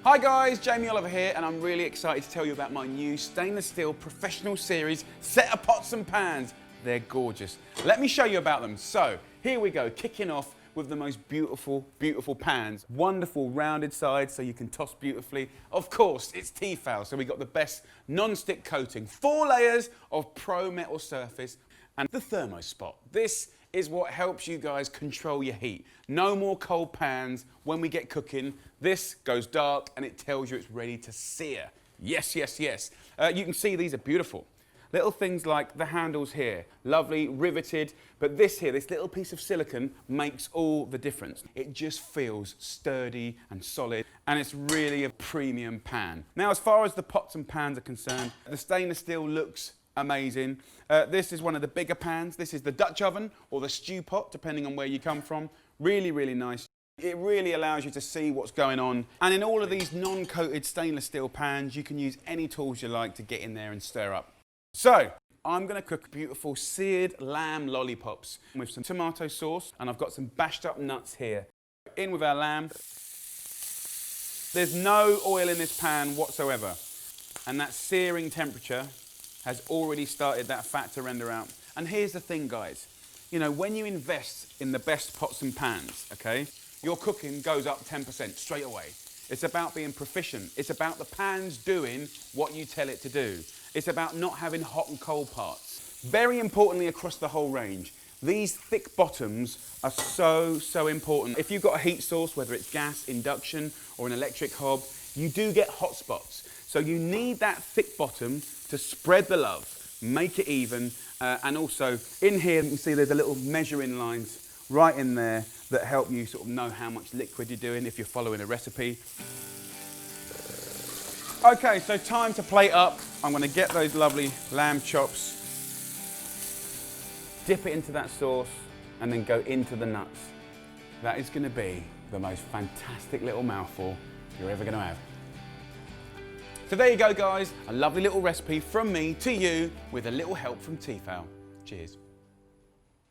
Hi guys, Jamie Oliver here, and I'm really excited to tell you about my new stainless steel professional series set of pots and pans. They're gorgeous. Let me show you about them. So here we go, kicking off with the most beautiful, beautiful pans. Wonderful rounded sides so you can toss beautifully. Of course, it's Tefal, so we got the best non-stick coating. 4 layers of pro metal surface and the thermo spot. This is what helps you guys control your heat. No more cold pans when we get cooking. This goes dark and it tells you it's ready to sear. Yes, yes, yes. You can see these are beautiful. Little things like the handles here, lovely, riveted, but this here, this little piece of silicone makes all the difference. It just feels sturdy and solid, and it's really a premium pan. Now, as far as the pots and pans are concerned, the stainless steel looks amazing. This is one of the bigger pans. This is the Dutch oven or the stew pot, depending on where you come from. Really, really nice. It really allows you to see what's going on. And in all of these non-coated stainless steel pans, you can use any tools you like to get in there and stir up. So, I'm going to cook beautiful seared lamb lollipops with some tomato sauce, and I've got some bashed up nuts here. In with our lamb. There's no oil in this pan whatsoever, and that searing temperature has already started that fat to render out. And here's the thing, guys. You know, when you invest in the best pots and pans, okay, your cooking goes up 10% straight away. It's about being proficient. It's about the pans doing what you tell it to do. It's about not having hot and cold parts. Very importantly across the whole range, these thick bottoms are so important. If you've got a heat source, whether it's gas, induction, or an electric hob, you do get hot spots. So you need that thick bottom to spread the love, make it even, and also in here you can see there's a little measuring lines right in there that help you sort of know how much liquid you're doing if you're following a recipe. Okay, so time to plate up. I'm going to get those lovely lamb chops, dip it into that sauce, and then go into the nuts. That is going to be the most fantastic little mouthful you're ever going to have. So there you go, guys, a lovely little recipe from me to you with a little help from Tefal. Cheers.